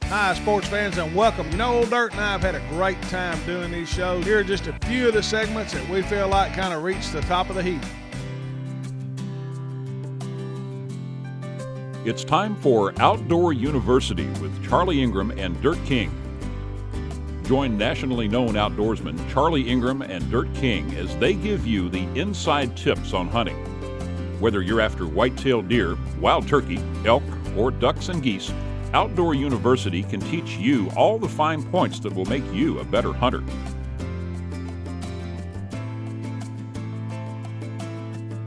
Hi, sports fans, and welcome. You know, Old Dirt and I have had a great time doing these shows. Here are just a few of the segments that we feel like kind of reached the top of the heap. It's time for Outdoor University with Charlie Ingram and Dirt King. Join nationally known outdoorsmen Charlie Ingram and Dirt King as they give you the inside tips on hunting. Whether you're after white-tailed deer, wild turkey, elk, or ducks and geese, Outdoor University can teach you all the fine points that will make you a better hunter.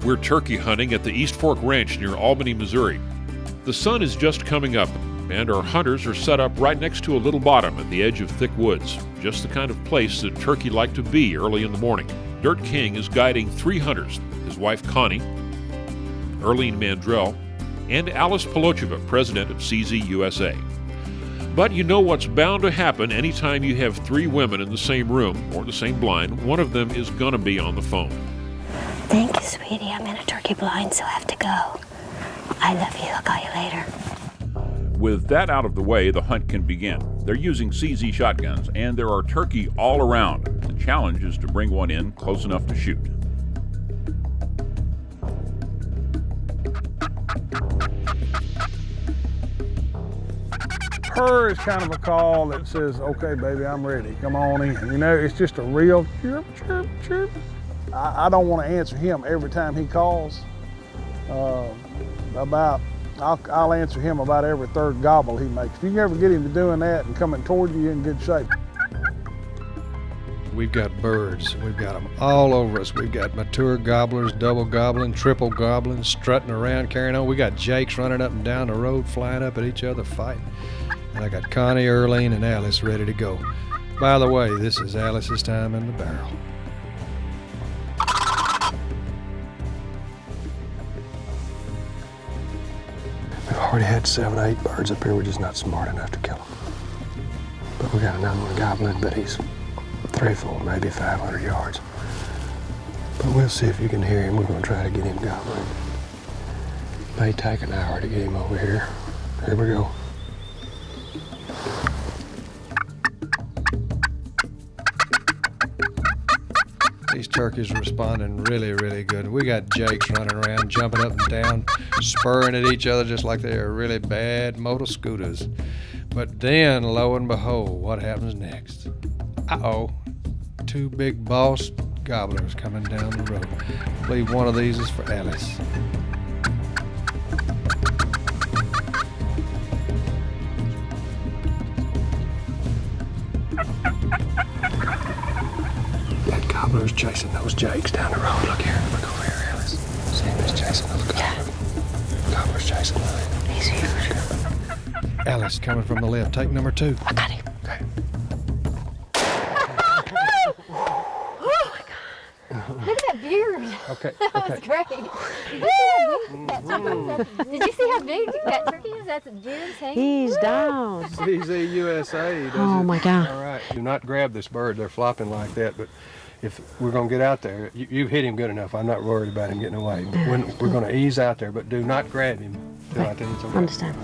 We're turkey hunting at the East Fork Ranch near Albany, Missouri. The sun is just coming up, and our hunters are set up right next to a little bottom at the edge of thick woods, just the kind of place that turkey like to be early in the morning. Dirt King is guiding 3 hunters, his wife Connie, Erlene Mandrell, and Alice Polocheva, president of CZ USA. But you know what's bound to happen anytime you have 3 women in the same room or the same blind. One of them is going to be on the phone. Thank you, sweetie. I'm in a turkey blind, so I have to go. I love you. I'll call you later. With that out of the way, the hunt can begin. They're using CZ shotguns, and there are turkey all around. The challenge is to bring one in close enough to shoot. Purr is kind of a call that says, okay, baby, I'm ready. Come on in. You know, it's just a real chirp, chirp, chirp. I don't want to answer him every time he calls. I'll answer him about every third gobble he makes. If you can ever get him to doing that and coming toward you, you're in good shape. We've got birds. We've got them all over us. We've got mature gobblers, double gobbling, triple gobbling, strutting around, carrying on. We got jakes running up and down the road, flying up at each other, fighting. And I got Connie, Erlene, and Alice ready to go. By the way, this is Alice's time in the barrel. We've already had 7 or 8 birds up here. We're just not smart enough to kill them. But we got another one gobbling, but he's 300, maybe 500 yards. But we'll see if you can hear him. We're going to try to get him gobbling. May take an hour to get him over here. Here we go. These turkeys are responding really, really good. We got jakes running around, jumping up and down, spurring at each other just like they are really bad motor scooters. But then, lo and behold, what happens next? Uh-oh, 2 big boss gobblers coming down the road. I believe one of these is for Alice. That gobbler's chasing those jakes down the road. Look here, look over here, Alice. See him, he's chasing those gobblers. Gobbler's chasing those. He's huge. Alice coming from the left. Take number 2. I got him. Okay. Oh my God. Look at that beard. Okay, That was okay. great. Did you see how big that turkey is? That's Jim's hanging. He's down. CZ USA does Oh it. my God. All right. Do not grab this bird. They're flopping like that. But if we're going to get out there, you hit him good enough. I'm not worried about him getting away. We're going to ease out there, but do not grab him till I tell you it's okay. Understand.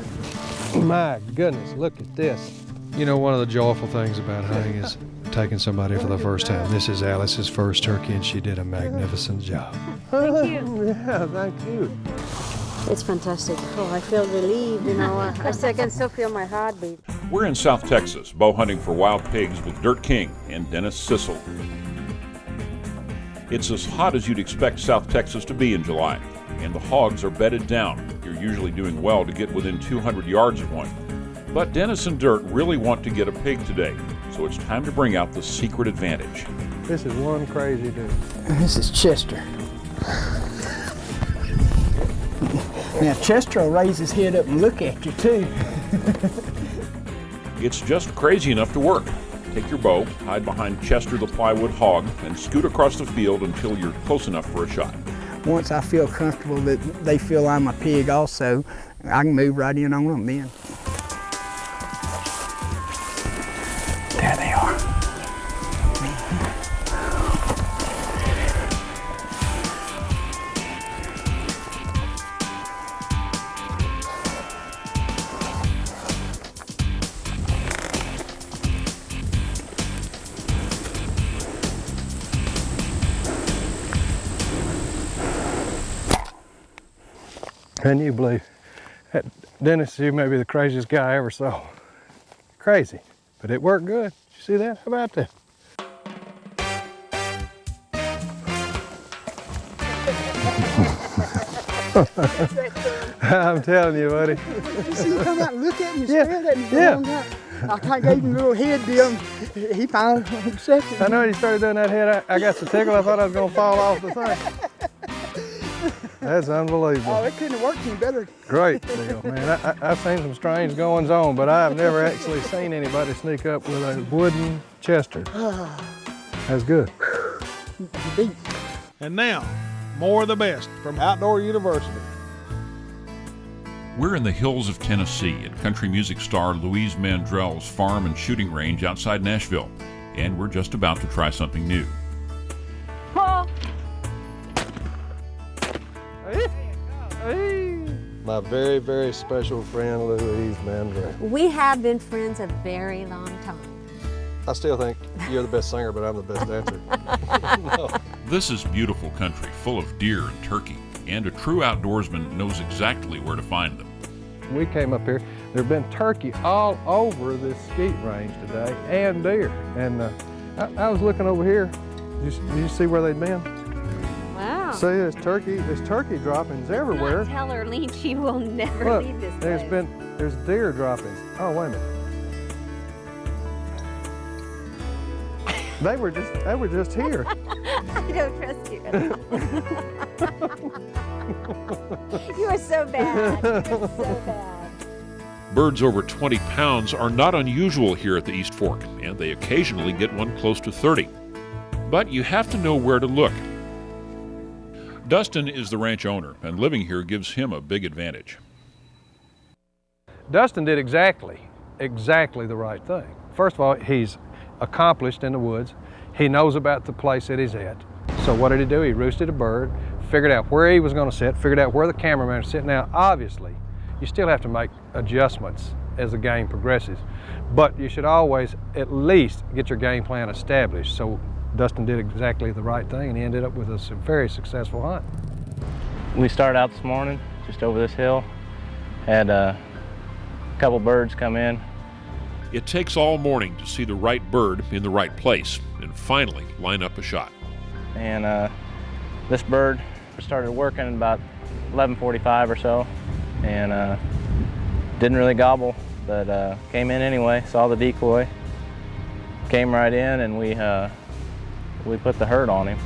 My goodness, look at this. You know, one of the joyful things about hunting is taking somebody for the first time. This is Alice's first turkey, and she did a magnificent job. Thank you. Yeah, thank you. It's fantastic. Oh, I feel relieved, you know. I can still feel my heartbeat. We're in South Texas, bow hunting for wild pigs with Dirt King and Dennis Sissel. It's as hot as you'd expect South Texas to be in July, and the hogs are bedded down. You're usually doing well to get within 200 yards of one. But Dennis and Dirt really want to get a pig today, so it's time to bring out the secret advantage. This is one crazy dude. This is Chester. Now Chester will raise his head up and look at you too. It's just crazy enough to work. Take your bow, hide behind Chester the plywood hog, and scoot across the field until you're close enough for a shot. Once I feel comfortable that they feel I'm a pig also, I can move right in on them then. There they are. Can you believe that Dennis, you may be the craziest guy I ever saw. Crazy, but it worked good. You see that? How about that? I'm telling you, buddy. You see him come out and look at me and Yeah, stare at me for yeah. a long time. I kind of gave him a little head deal. He finally accepted I me. know when you started doing that head, I got so tickled I thought I was going to fall off the thing. That's unbelievable. Oh, it couldn't have worked any better. Great deal, man. I've seen some strange goings on, but I've never actually seen anybody sneak up with a wooden Chester. That's good. Beat. And now, more of the best from Outdoor University. We're in the hills of Tennessee at country music star Louise Mandrell's farm and shooting range outside Nashville, and we're just about to try something new. My very, very special friend, Louise Mandrell. We have been friends a very long time. I still think you're the best singer, but I'm the best dancer. This is beautiful country full of deer and turkey, and a true outdoorsman knows exactly where to find them. We came up here, there have been turkey all over this skeet range today, and deer. And I was looking over here. Did you see where they'd been? Wow. See, there's turkey droppings everywhere. Not tell Arlene she will never Look, leave this place. there's deer droppings. Oh, wait a minute. They were just here. I don't trust you at all. You are so bad. You are so bad. Birds over 20 pounds are not unusual here at the East Fork, and they occasionally get one close to 30. But you have to know where to look. Dustin is the ranch owner, and living here gives him a big advantage. Dustin did exactly the right thing. First of all, he's accomplished in the woods. He knows about the place that he's at. So what did he do? He roosted a bird, figured out where he was going to sit, figured out where the cameraman was sitting. Now, obviously, you still have to make adjustments as the game progresses, but you should always at least get your game plan established. So Dustin did exactly the right thing, and he ended up with a very successful hunt. We started out this morning, just over this hill, had a couple birds come in. It takes all morning to see the right bird in the right place and finally line up a shot. And this bird started working about 11:45 or so, and didn't really gobble, but came in anyway, saw the decoy, came right in, and we put the herd on him.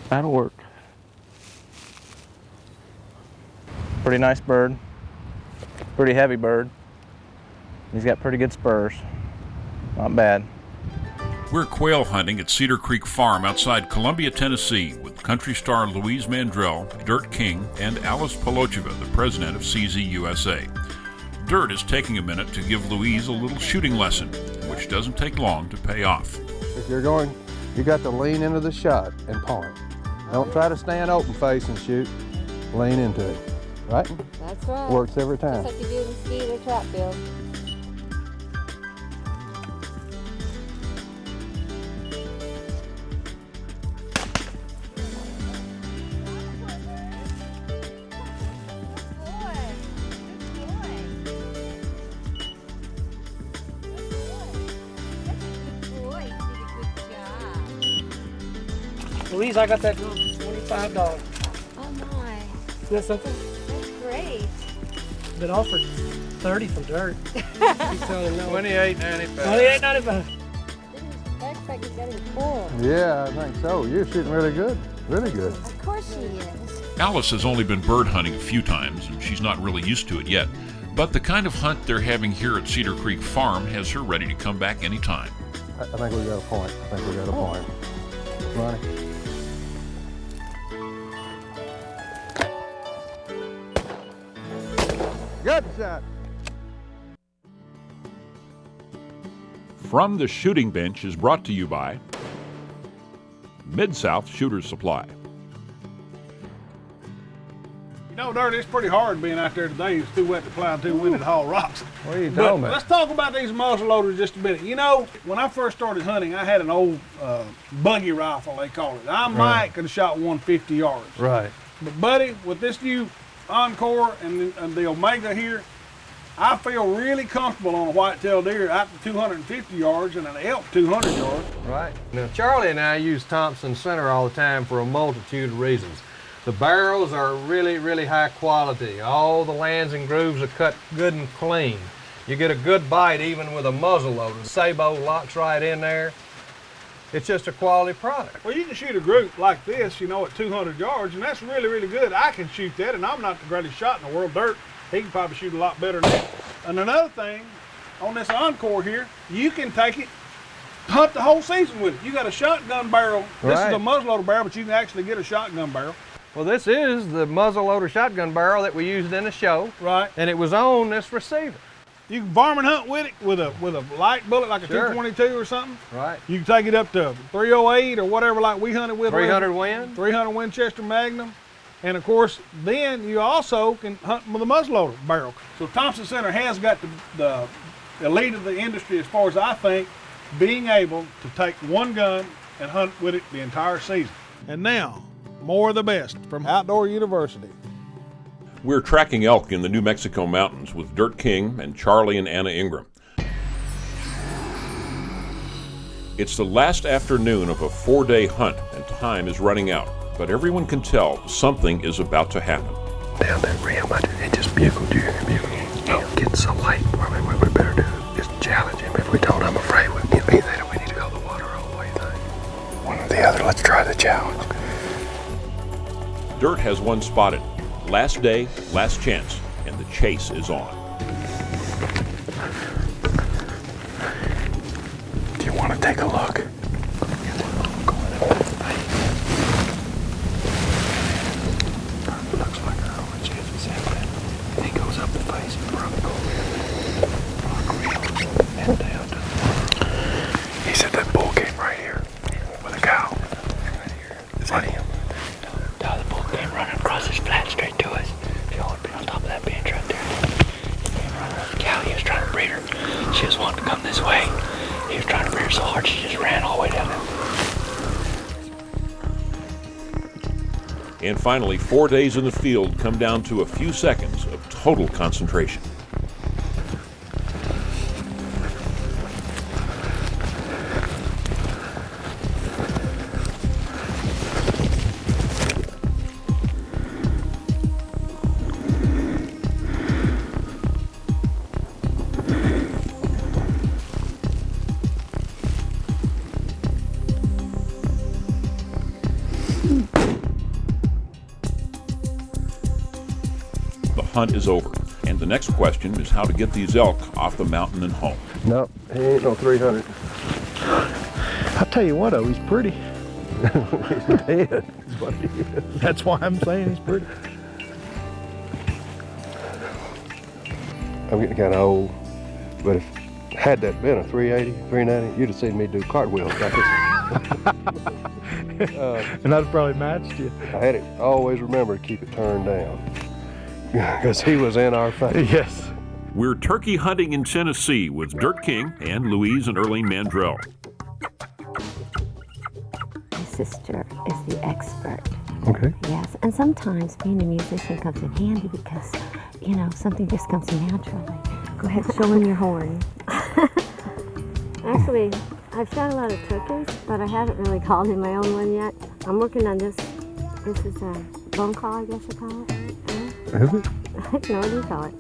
That'll work. Pretty nice bird. Pretty heavy bird. He's got pretty good spurs. Not bad. We're quail hunting at Cedar Creek Farm outside Columbia, Tennessee, with country star Louise Mandrell, Dirt King, and Alice Polocheva, the president of CZ USA. Dirt is taking a minute to give Louise a little shooting lesson, which doesn't take long to pay off. If you're going, you got to lean into the shot and point. Don't try to stand open face and shoot. Lean into it, right? That's right. Works every time. Just like you do in the ski or trap field. Louise, I got that girl for $25. Oh my, Isn't that something? that's great. Been offered 30 from Dirt. She's telling him no. $28.95. $28.95. I didn't expect you got him full. Yeah, I think so. You're shooting really good. Really good. Of course she is. Alice has only been bird hunting a few times, and she's not really used to it yet. But the kind of hunt they're having here at Cedar Creek Farm has her ready to come back anytime. I think we got a point. Ronnie. Good shot. From the Shooting Bench is brought to you by Mid-South Shooter's Supply. You know, Dirt, it's pretty hard being out there today. It's too wet to plow, too windy to haul rocks. What are you But talking about? let's talk about these muzzle loaders just a bit. You know, when I first started hunting, I had an old buggy rifle, they call it. I might could have shot 150 yards. Right. But buddy, with this new Encore and the Omega here, I feel really comfortable on a whitetail deer out to 250 yards and an elk 200 yards. Right. Now, Charlie and I use Thompson Center all the time for a multitude of reasons. The barrels are really, really high quality. All the lands and grooves are cut good and clean. You get a good bite even with a muzzle loader. The Sabo locks right in there. It's just a quality product. Well, you can shoot a group like this, you know, at 200 yards, and that's really, really good. I can shoot that, and I'm not the greatest shot in the world. Dirt, he can probably shoot a lot better than that. And another thing, on this Encore here, you can take it, hunt the whole season with it. You got a shotgun barrel. This is a muzzleloader barrel, but you can actually get a shotgun barrel. Well, this is the muzzleloader shotgun barrel that we used in the show. Right. And it was on this receiver. You can varmint hunt with it with a light bullet like a Sure. 222 or something. Right. You can take it up to 308 or whatever like we hunted with. 300 Win. 300 Winchester Magnum. And of course, then you also can hunt with a muzzleloader barrel. So Thompson Center has got the elite of the industry as far as I think, being able to take one gun and hunt with it the entire season. And now, more of the best from Outdoor University. We're tracking elk in the New Mexico mountains with Dirt King and Charlie and Anna Ingram. It's the last afternoon of a 4-day hunt and time is running out, but everyone can tell something is about to happen. Down that rim, it just bugled you. It's getting so late. What we better do is challenge him. If we don't, I'm afraid either we need to go the water all the way thing. One or the other. Let's try the challenge. Dirt has one spotted. Last day, last chance, and the chase is on. Do you want to take a look? Looks like our only chance is happening. And he goes up the face of the rock and down to the water. He said that bull came right here with a cow. Right here. Is that him? No, the bull came running across this flat straight to us. If y'all would be on top of that bench right there. He came running with the cow. He was trying to breed her. She was wanting to come this way. He was trying to breed her so hard she just ran all the way down there. And finally, 4 days in the field come down to a few seconds of total concentration. Hunt is over, and the next question is how to get these elk off the mountain and home. Nope, he ain't no 300. I'll tell you what, though, he's pretty. He's dead, is what he is. That's why I'm saying he's pretty. I'm getting kind of old, but if had that been a 380, 390, you'd have seen me do cartwheels like this. And I'd probably matched you. I had it always remember to keep it turned down. Because he was in our face. Yes. We're turkey hunting in Tennessee with Dirt King and Louise and Earlene Mandrell. My sister is the expert. Okay. Yes, and sometimes being a musician comes in handy because, you know, something just comes naturally. Go ahead, show him your horn. Actually, I've shot a lot of turkeys, but I haven't really called in my own one yet. I'm working on this. This is a bone call, I guess you call it. Is it? What do you call it?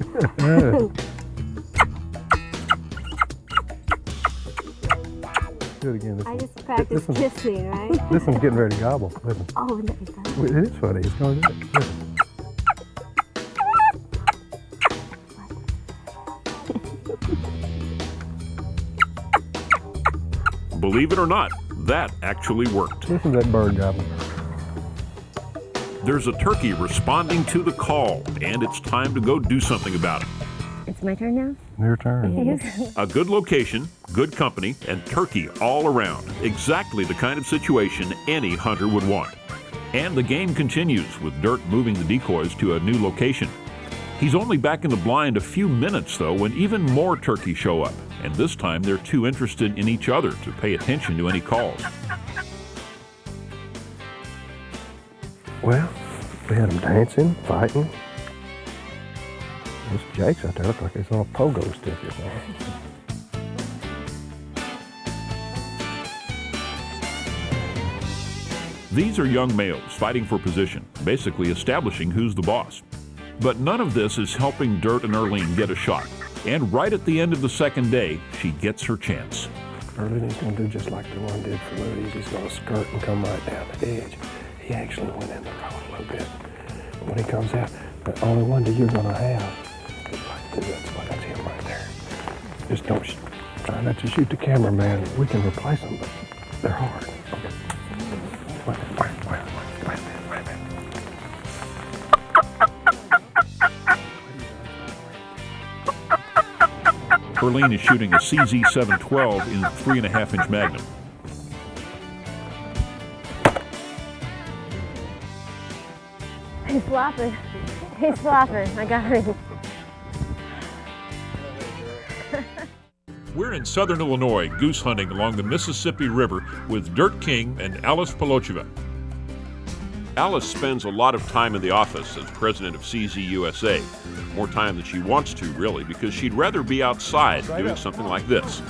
Do it again. I just practiced kissing, right? This one's getting ready to gobble. Listen. Oh, no, it does. It is funny. It's going to do it. Listen. Believe it or not, that actually worked. Listen to that bird gobbling. There's a turkey responding to the call, and it's time to go do something about it. It's my turn now? Your turn. Yes. A good location, good company, and turkey all around. Exactly the kind of situation any hunter would want. And the game continues with Dirt moving the decoys to a new location. He's only back in the blind a few minutes, though, when even more turkey show up. And this time they're too interested in each other to pay attention to any calls. Well, we had them dancing, fighting. Those jakes out there look like it's all pogo stick or something. These are young males fighting for position, basically establishing who's the boss. But none of this is helping Dirt and Earlene get a shot. And right at the end of the second day, she gets her chance. Earlene's going to do just like the one did for Louise. He's going to skirt and come right down the edge. He actually went in the road a little bit. But when he comes out, the only one that you're going to have is like this. That's him right there. Just don't try not to shoot the cameraman. We can replace them, but they're hard. Okay. Wait a minute. Earlene is shooting a CZ712 in 3.5-inch Magnum. He's flopping. He's flopping. I got him. We're in southern Illinois goose hunting along the Mississippi River with Dirt King and Alice Polocheva. Alice spends a lot of time in the office as president of CZ USA. More time than she wants to, really, because she'd rather be outside doing something like this.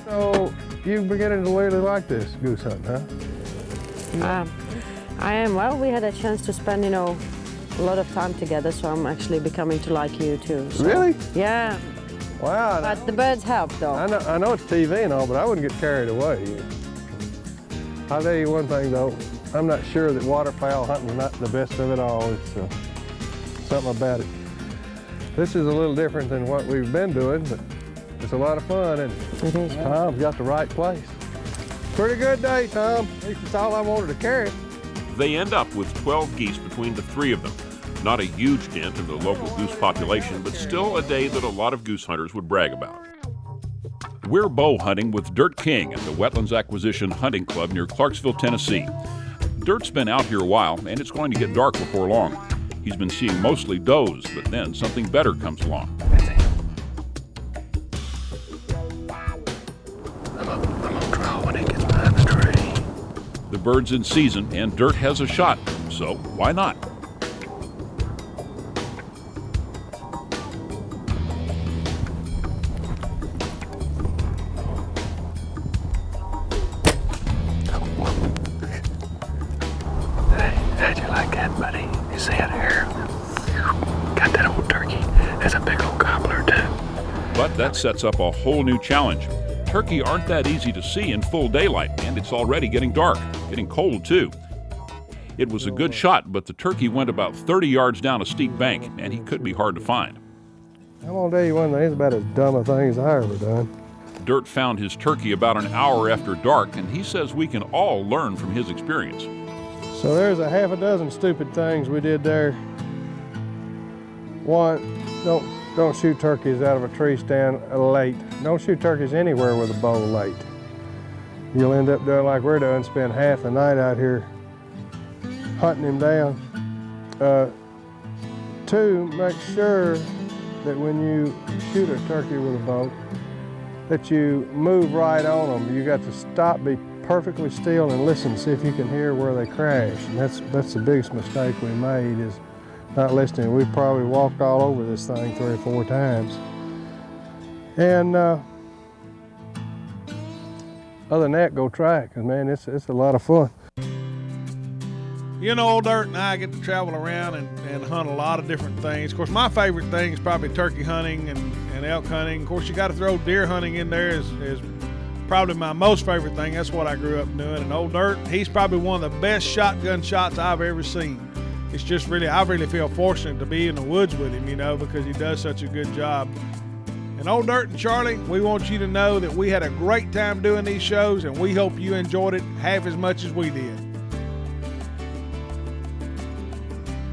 So, you're beginning to really like this goose hunting, huh? I am. Well, we had a chance to spend, a lot of time together, so I'm actually becoming to like you too. So, really? Yeah. Wow. But the birds help, though. I know it's TV and all, but I wouldn't get carried away. I'll tell you one thing, though. I'm not sure that waterfowl hunting is not the best of it all. It's something about it. This is a little different than what we've been doing, but it's a lot of fun, and it is. Tom's got the right place. Pretty good day, Tom. At least that's all I wanted to carry. They end up with 12 geese between the three of them. Not a huge dent in the local goose population, but still a day that a lot of goose hunters would brag about. We're bow hunting with Dirt King at the Wetlands Acquisition Hunting Club near Clarksville, Tennessee. Dirt's been out here a while, and it's going to get dark before long. He's been seeing mostly does, but then something better comes along. I'm gonna draw when he gets behind the tree. The bird's in season, and Dirt has a shot, so why not? How'd you like that, buddy? You see it here? Got that old turkey. That's a big old gobbler, too. But that sets up a whole new challenge. Turkey aren't that easy to see in full daylight, and it's already getting dark, getting cold too. It was a good shot, but the turkey went about 30 yards down a steep bank, and he could be hard to find. I'm gonna tell you one thing, it's about as dumb a thing as I ever done. Dirt found his turkey about an hour after dark, and he says we can all learn from his experience. So there's a half a dozen stupid things we did there. One, don't shoot turkeys out of a tree stand late. Don't shoot turkeys anywhere with a bow late. You'll end up doing like we're doing, spend half the night out here hunting him down. Two, make sure that when you shoot a turkey with a bow, that you move right on them. You got to stop, be perfectly still and listen, see if you can hear where they crash. And that's the biggest mistake we made, is not listening. We probably walked all over this thing 3 or 4 times. And other than that, go try it, 'cause man, it's a lot of fun. You know, Old Dirt and I get to travel around and hunt a lot of different things. Of course, my favorite thing is probably turkey hunting and elk hunting. Of course, you got to throw deer hunting in there is probably my most favorite thing. That's what I grew up doing. And Old Dirt, he's probably one of the best shotgun shots I've ever seen. It's just really, I really feel fortunate to be in the woods with him, because he does such a good job. And Old Dirt and Charlie, we want you to know that we had a great time doing these shows, and we hope you enjoyed it half as much as we did.